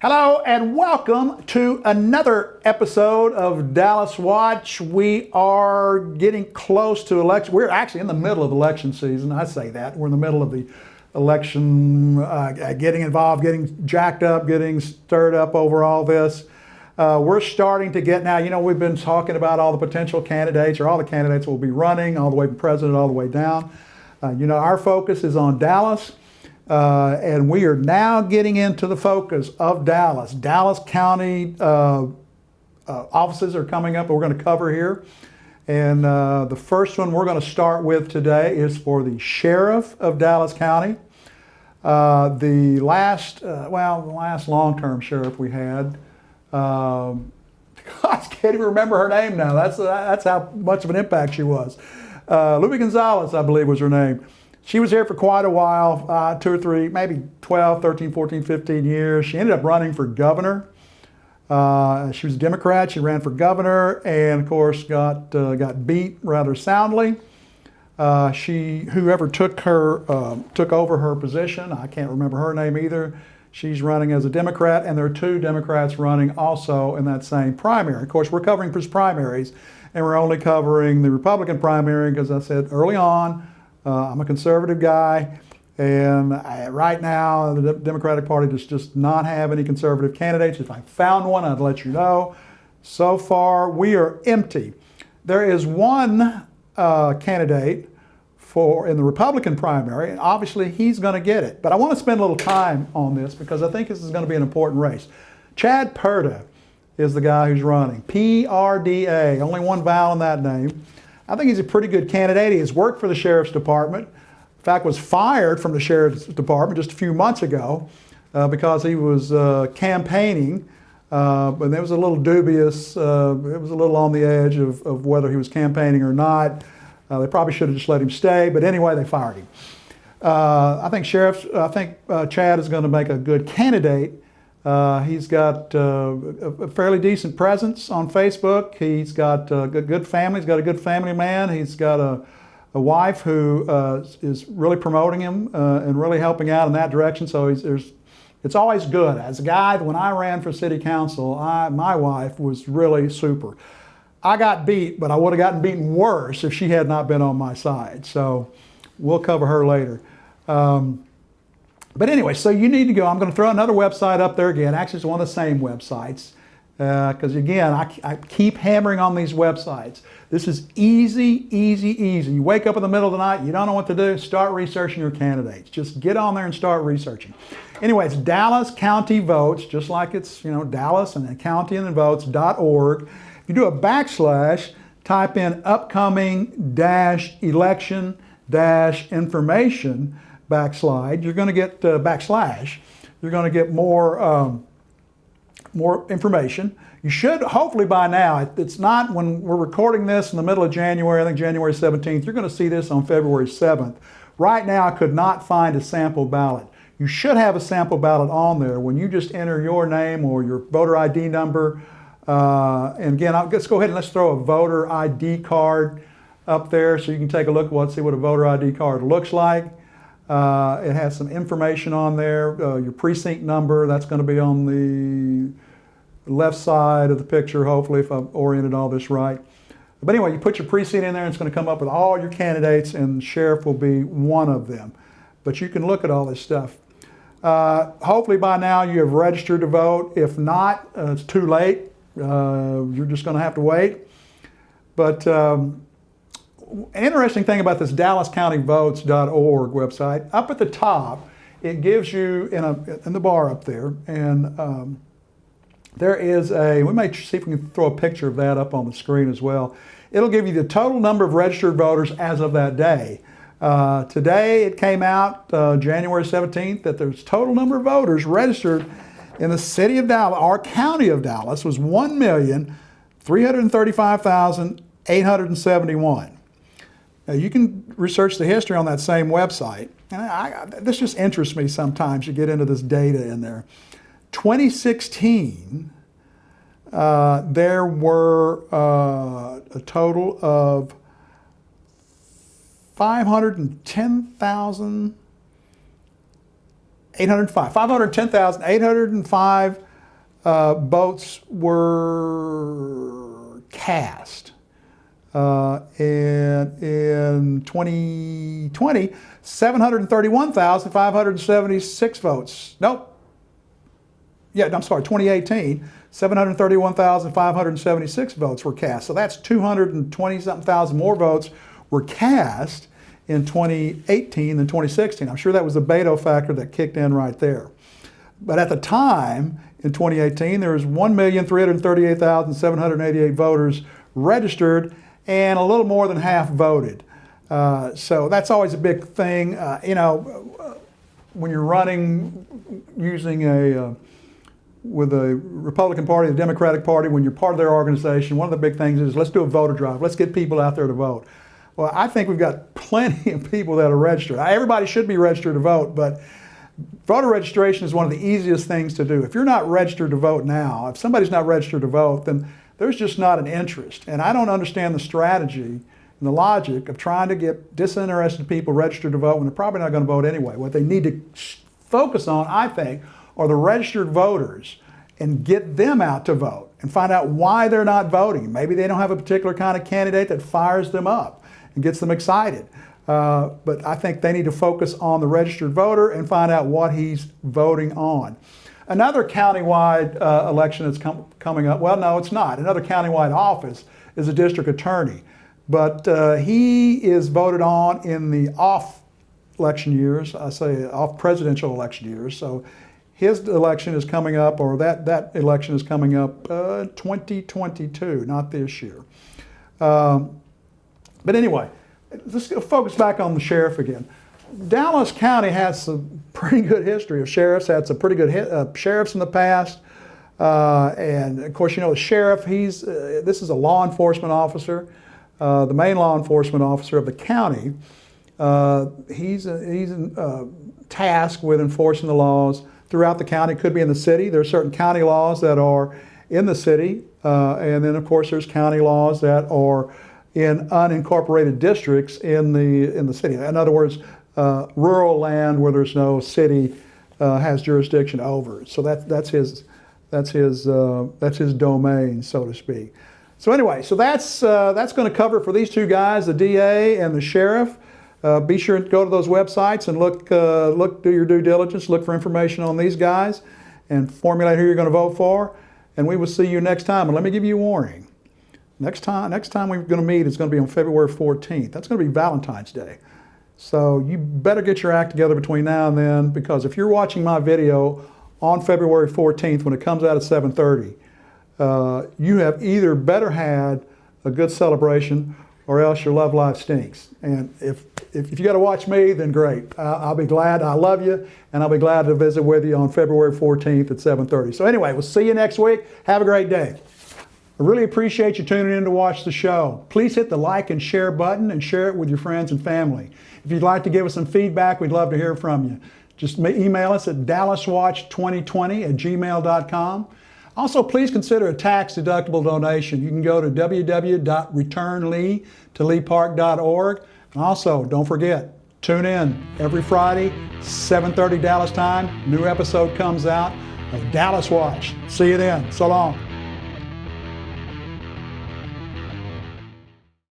Hello and welcome to another episode of Dallas Watch. We are getting close to election. We're actually in the middle of election season. I say that. We're in the middle of the election, getting involved, getting jacked up, getting stirred up over all this. We're starting to get now, we've been talking about all the potential candidates, or all the candidates will be running, all the way from president all the way down. Our focus is on Dallas. And we are now getting into the focus of Dallas. Dallas County offices are coming up that we're going to cover here. And the first one we're going to start with today is for the sheriff of Dallas County. The last long-term sheriff we had, I can't even remember her name now. That's how much of an impact she was. Luby Gonzalez, I believe, was her name. She was here for quite a while, 2 or 3, maybe 12, 13, 14, 15 years. She ended up running for governor. She was a Democrat. She ran for governor and, of course, got beat rather soundly. Whoever took over her position, I can't remember her name either. She's running as a Democrat, and there are 2 Democrats running also in that same primary. Of course, we're covering primaries, and we're only covering the Republican primary because I said early on, I'm a conservative guy, and right now the Democratic Party does just not have any conservative candidates. If I found one, I'd let you know. So far, we are empty. There is one candidate in the Republican primary, and obviously he's going to get it. But I want to spend a little time on this because I think this is going to be an important race. Chad Perda is the guy who's running. P-R-D-A, only one vowel in that name. I think he's a pretty good candidate. He has worked for the Sheriff's Department. In fact, was fired from the Sheriff's Department just a few months ago because he was campaigning. But it was a little dubious. It was a little on the edge of whether he was campaigning or not. They probably should have just let him stay. But anyway, they fired him. I think Chad is going to make a good candidate. He's got a fairly decent presence on Facebook. He's got a good family. He's got a good family man. He's got a wife who is really promoting him and really helping out in that direction. So it's always good. As a guy, when I ran for city council, my wife was really super. I got beat, but I would have gotten beaten worse if she had not been on my side. So we'll cover her later. But anyway, so you need to go. I'm going to throw another website up there again. Actually, it's one of the same websites. Because again, I keep hammering on these websites. This is easy, easy, easy. You wake up in the middle of the night, you don't know what to do, start researching your candidates. Just get on there and start researching. Anyway, it's Dallas County Votes, just like it's, Dallas and then county and then votes.org. If you do a / type in upcoming election information / you're going to get /. You're going to get more information. You should, hopefully by now, it's not when we're recording this in the middle of January, I think January 17th, you're going to see this on February 7th. Right now, I could not find a sample ballot. You should have a sample ballot on there when you just enter your name or your voter ID number. And again, let's go ahead and let's throw a voter ID card up there so you can take a look, see what a voter ID card looks like. It has some information on there, your precinct number, that's going to be on the left side of the picture, hopefully, if I've oriented all this right. But anyway, you put your precinct in there, and it's going to come up with all your candidates, and the sheriff will be one of them. But you can look at all this stuff. Hopefully by now you have registered to vote. If not, it's too late. You're just going to have to wait. But an interesting thing about this DallasCountyVotes.org website, up at the top, it gives you in the bar up there, and there is we may see if we can throw a picture of that up on the screen as well. It'll give you the total number of registered voters as of that day. Today it came out January 17th that there's total number of voters registered in the city of Dallas, our county of Dallas, was 1,335,871. Now, you can research the history on that same website. And this just interests me sometimes. You get into this data in there. 2016, there were a total of 510,805 votes were cast. And in 2020, 731,576 votes. Nope. Yeah, I'm sorry, 2018, 731,576 votes were cast. So that's 220-something thousand more votes were cast in 2018 than 2016. I'm sure that was the Beto factor that kicked in right there. But at the time, in 2018, there was 1,338,788 voters registered, and a little more than half voted. So that's always a big thing. When you're running using with a Republican Party, the Democratic Party, when you're part of their organization, one of the big things is let's do a voter drive. Let's get people out there to vote. Well, I think we've got plenty of people that are registered. Everybody should be registered to vote, but voter registration is one of the easiest things to do. If you're not registered to vote now, if somebody's not registered to vote, then there's just not an interest. And I don't understand the strategy and the logic of trying to get disinterested people registered to vote when they're probably not going to vote anyway. What they need to focus on, I think, are the registered voters and get them out to vote and find out why they're not voting. Maybe they don't have a particular kind of candidate that fires them up and gets them excited. But I think they need to focus on the registered voter and find out what he's voting on. Another countywide election that's coming up, well, no, it's not. Another countywide office is a district attorney. But he is voted on in the off-election years, I say off-presidential election years. So his election is coming up, or that election is coming up 2022, not this year. But anyway, let's focus back on the sheriff again. Dallas County has some pretty good history of sheriffs, had some pretty good sheriffs in the past. And of course, the sheriff, this is a law enforcement officer, the main law enforcement officer of the county. He's tasked with enforcing the laws throughout the county. It could be in the city. There are certain county laws that are in the city. And then of course there's county laws that are in unincorporated districts in the city. In other words, rural land where there's no city has jurisdiction over. So that's his domain, so to speak. So anyway, so that's going to cover it for these two guys, the DA and the sheriff. Be sure to go to those websites and do your due diligence, look for information on these guys, and formulate who you're going to vote for. And we will see you next time. And let me give you a warning. Next time we're going to meet is going to be on February 14th. That's going to be Valentine's Day. So you better get your act together between now and then, because if you're watching my video on February 14th when it comes out at 7:30, you have either better had a good celebration or else your love life stinks. And if you got to watch me, then great. I'll be glad. I love you, and I'll be glad to visit with you on February 14th at 7:30. So anyway, we'll see you next week. Have a great day. I really appreciate you tuning in to watch the show. Please hit the like and share button and share it with your friends and family. If you'd like to give us some feedback, we'd love to hear from you. Just email us at dallaswatch2020@gmail.com. Also, please consider a tax-deductible donation. You can go to www.returnlee.org. And also, don't forget, tune in every Friday, 7:30 Dallas time. New episode comes out of Dallas Watch. See you then. So long.